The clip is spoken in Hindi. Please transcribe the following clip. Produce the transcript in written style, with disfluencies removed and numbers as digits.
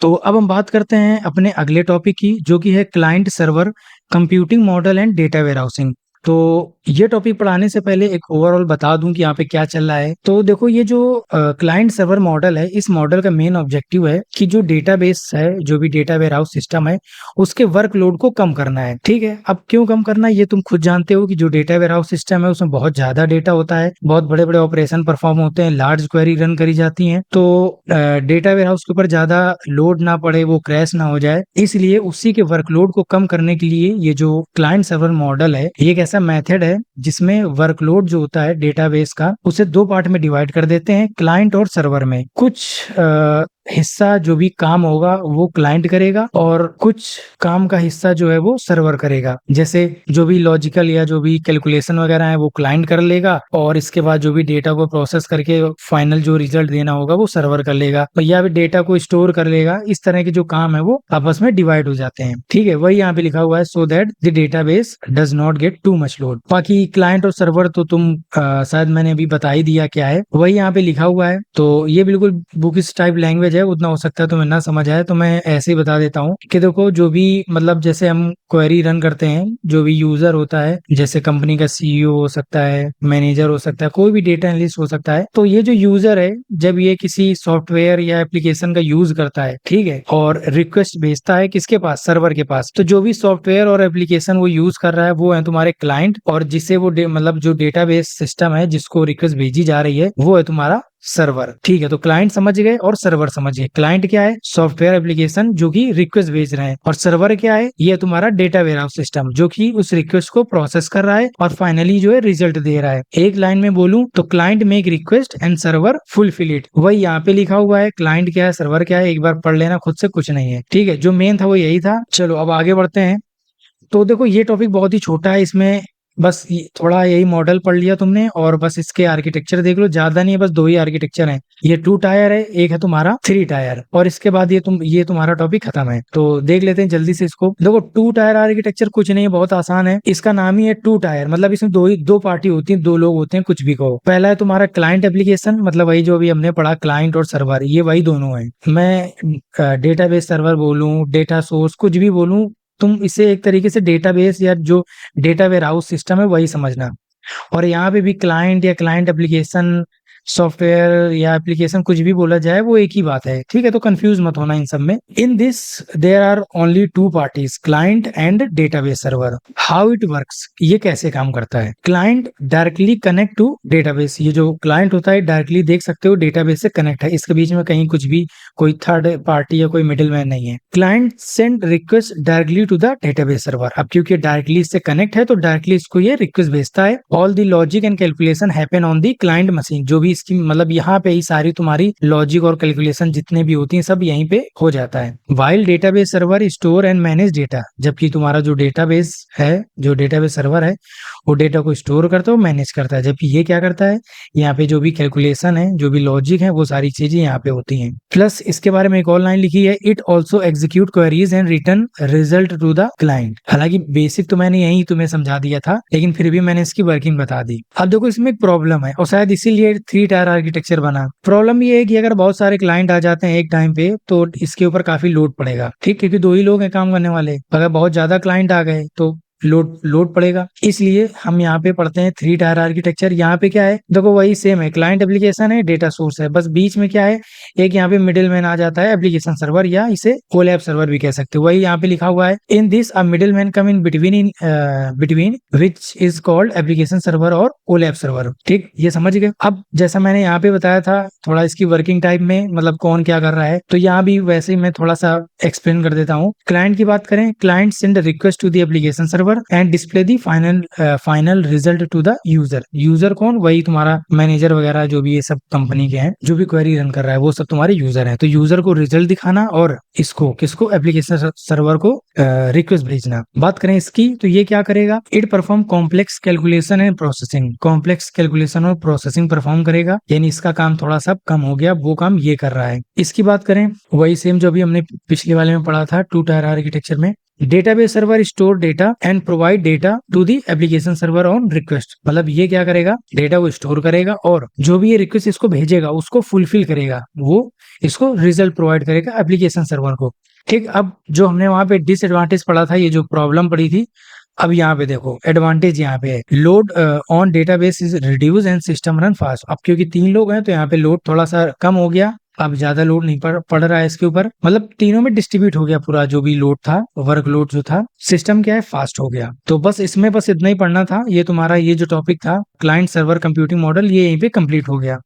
तो अब हम बात करते हैं अपने अगले टॉपिक की, जो कि है client server computing model and data warehousing. तो ये टॉपिक पढ़ाने से पहले एक ओवरऑल बता दूं कि यहाँ पे क्या चल रहा है। तो देखो, ये जो क्लाइंट सर्वर मॉडल है, इस मॉडल का मेन ऑब्जेक्टिव है कि जो डेटाबेस है, जो भी डेटा वेयरहाउस सिस्टम है, उसके वर्कलोड को कम करना है। ठीक है, अब क्यों कम करना है ये तुम खुद जानते हो कि जो डेटा वेयरहाउस सिस्टम है उसमें बहुत ज्यादा डेटा होता है, बहुत बड़े बड़े ऑपरेशन परफॉर्म होते हैं, लार्ज क्वेरी रन करी जाती हैं। तो डेटा वेयरहाउस के ऊपर ज्यादा लोड ना पड़े, वो क्रैश ना हो जाए, इसलिए उसी के वर्कलोड को कम करने के लिए ये जो क्लाइंट सर्वर मॉडल है, ये एक ऐसा मेथड है जिसमें वर्कलोड जो होता है डेटाबेस का, उसे दो पार्ट में डिवाइड कर देते हैं, क्लाइंट और सर्वर में। कुछ हिस्सा जो भी काम होगा वो क्लाइंट करेगा और कुछ काम का हिस्सा जो है वो सर्वर करेगा। जैसे जो भी लॉजिकल या जो भी कैलकुलेशन वगैरह है वो क्लाइंट कर लेगा, और इसके बाद जो भी डेटा को प्रोसेस करके फाइनल जो रिजल्ट देना होगा वो सर्वर कर लेगा, या फिर डेटा को स्टोर कर लेगा। इस तरह के जो काम है वो आपस में डिवाइड हो जाते हैं। ठीक है, वही यहाँ पे लिखा हुआ है, so that the database does not gate too much load. बाकी क्लाइंट और सर्वर तो तुम शायद मैंने अभी बता ही दिया क्या है, वही यहाँ पे लिखा हुआ है। तो ये बिल्कुल बुकिश टाइप लैंग्वेज है, उतना हो सकता है तुम्हें ना समझ आए, तो मैं ऐसे ही बता देता हूँ कि देखो, जो भी मतलब जैसे हम क्वेरी रन करते हैं, जो भी यूजर होता है, जैसे कंपनी का सीईओ हो सकता है, मैनेजर हो सकता है, कोई भी डेटा एनालिस्ट हो सकता है, तो ये जो यूजर है, जब ये किसी सॉफ्टवेयर या एप्लीकेशन का यूज करता है, ठीक है, और रिक्वेस्ट भेजता है किसके पास, सर्वर के पास, तो जो भी सॉफ्टवेयर और एप्लीकेशन वो यूज कर रहा है वो है तुम्हारे क्लाइंट, और जिसे वो मतलब जो डेटाबेस सिस्टम है जिसको रिक्वेस्ट भेजी जा रही है वो है तुम्हारा सर्वर। ठीक है, तो क्लाइंट समझ गए और सर्वर समझ गए। क्लाइंट क्या है, सॉफ्टवेयर एप्लीकेशन जो कि रिक्वेस्ट भेज रहे हैं, और सर्वर क्या है, ये तुम्हारा डेटा वेयरहाउस सिस्टम जो कि उस रिक्वेस्ट को प्रोसेस कर रहा है और फाइनली जो है रिजल्ट दे रहा है। एक लाइन में बोलूं तो client make request and server fulfil it. वही यहाँ पे लिखा हुआ है, क्लाइंट क्या है, सर्वर क्या है, एक बार पढ़ लेना खुद से, कुछ नहीं है। ठीक है, जो मेन था वो यही था। चलो अब आगे बढ़ते हैं। तो देखो, ये टॉपिक बहुत ही छोटा है, इसमें बस थोड़ा यही मॉडल पढ़ लिया तुमने, और बस इसके आर्किटेक्चर देख लो, ज्यादा नहीं है, बस दो ही आर्किटेक्चर हैं। ये 2 टायर है, एक है तुम्हारा 3 टायर, और इसके बाद ये तुम्हारा टॉपिक खत्म है। तो देख लेते हैं जल्दी से इसको। देखो, 2 टायर आर्किटेक्चर कुछ नहीं है, बहुत आसान है। इसका नाम ही है 2 टायर, मतलब इसमें दो पार्टी होती है, दो लोग होते हैं, कुछ भी कहो। पहला है तुम्हारा क्लाइंट एप्लीकेशन, मतलब वही जो अभी हमने पढ़ा, क्लाइंट और सर्वर, ये वही दोनों है। मैं डेटाबेस सर्वर बोलूं, डेटा सोर्स, कुछ भी बोलूं, तुम इसे एक तरीके से डेटाबेस या जो डेटा वेयर हाउस सिस्टम है वही समझना। और यहाँ पे भी क्लाइंट या क्लाइंट एप्लीकेशन, सॉफ्टवेयर या एप्लीकेशन, कुछ भी बोला जाए वो एक ही बात है। ठीक है, तो कंफ्यूज मत होना इन सब में। In this there are only 2 parties, client and database server. How it works, ये कैसे काम करता है। Client directly connect to database, ये जो क्लाइंट होता है डायरेक्टली देख सकते हो डेटाबेस से कनेक्ट है, इसके बीच में कहीं कुछ भी कोई थर्ड पार्टी या कोई मिडिल मैन नहीं है। Client send request directly to the database server, अब क्योंकि डायरेक्टली इससे कनेक्ट है तो डायरेक्टली इसको ये रिक्वेस्ट भेजता है। All the logic and calculation happen on the client machine, जो भी इसकी मतलब यहाँ पे ही सारी तुम्हारी लॉजिक और कैलकुलेशन जितने भी होती हैं सब यहीं पे हो जाता है। While database server store and manage data, जबकि तुम्हारा जो डेटाबेस है, जो डेटाबेस सर्वर है, वो डेटा को स्टोर करता है, मैनेज करता है, जबकि ये क्या करता है, यहाँ पे जो भी कैलकुलेशन है, जो भी लॉजिक है, वो सारी चीजें यहाँ पे होती हैं। प्लस इसके बारे में एक और लाइन लिखी है, it also execute queries and return result to the client. हालांकि बेसिक तो मैंने यही तुम्हें समझा दिया था, लेकिन फिर भी मैंने इसकी वर्किंग बता दी। अब देखो, इसमें एक प्रॉब्लम है और शायद इसीलिए 3 टायर आर्किटेक्चर बना। प्रॉब्लम ये है कि अगर बहुत सारे क्लाइंट आ जाते हैं एक टाइम पे तो इसके ऊपर काफी लोड पड़ेगा। ठीक, क्योंकि 2 ही लोग हैं काम करने वाले, अगर बहुत ज्यादा क्लाइंट आ गए तो लोड पड़ेगा। इसलिए हम यहाँ पे पढ़ते हैं 3 टायर आर्किटेक्चर। यहाँ पे क्या है, देखो वही सेम है, क्लाइंट एप्लीकेशन है, डेटा सोर्स है, बस बीच में क्या है, एक यहाँ पे मिडिल मैन आ जाता है, एप्लीकेशन सर्वर, या इसे कोलैब सर्वर भी कह सकते हो। वही यहाँ पे लिखा हुआ है, in this a middle man come in between which is called application server और कोलैब सर्वर। ठीक, ये समझ गए। अब जैसा मैंने यहाँ पे बताया था थोड़ा इसकी वर्किंग टाइप में, मतलब कौन क्या कर रहा है, तो यहाँ भी वैसे ही मैं थोड़ा सा एक्सप्लेन कर देता हूँ। क्लाइंट की बात करें, client send request to the application server and display the final result to the user. User कौन, वही तुम्हारा मैनेजर वगैरह, जो भी ये सब कंपनी के हैं, जो भी क्वेरी रन कर रहा है वो सब तुम्हारे यूजर हैं। तो यूजर को रिजल्ट दिखाना और इसको किसको, एप्लीकेशन सर्वर को रिक्वेस्ट भेजना। बात करें इसकी तो ये क्या करेगा, it perform complex calculation and processing. Complex calculation और प्रोसेसिंग परफॉर्म करेगा, यानी इसका काम थोड़ा सा कम हो गया, वो काम ये कर रहा है। इसकी बात करें, वही सेम जो भी हमने पिछले वाले में पढ़ा था 2 टायर आर्किटेक्चर में, database server store data and provide data to the application server on request. मतलब ये क्या करेगा, डेटा को स्टोर करेगा और जो भी ये रिक्वेस्ट इसको भेजेगा उसको फुलफिल करेगा, वो इसको रिजल्ट प्रोवाइड करेगा एप्लीकेशन सर्वर को। ठीक, अब जो हमने वहां पे डिसएडवांटेज पढ़ा था, ये जो प्रॉब्लम पड़ी थी, अब यहाँ पे देखो एडवांटेज यहाँ पे है, load on database is reduce and system run fast. अब क्योंकि 3 लोग हैं तो यहाँ पे लोड थोड़ा सा कम हो गया, अब ज्यादा लोड नहीं पड़ रहा है इसके ऊपर, मतलब तीनों में डिस्ट्रीब्यूट हो गया पूरा जो भी लोड था, वर्कलोड जो था, सिस्टम क्या है फास्ट हो गया। तो बस इसमें बस इतना ही पढ़ना था। ये तुम्हारा ये जो टॉपिक था क्लाइंट सर्वर कंप्यूटिंग मॉडल, ये यहीं पे कंप्लीट हो गया।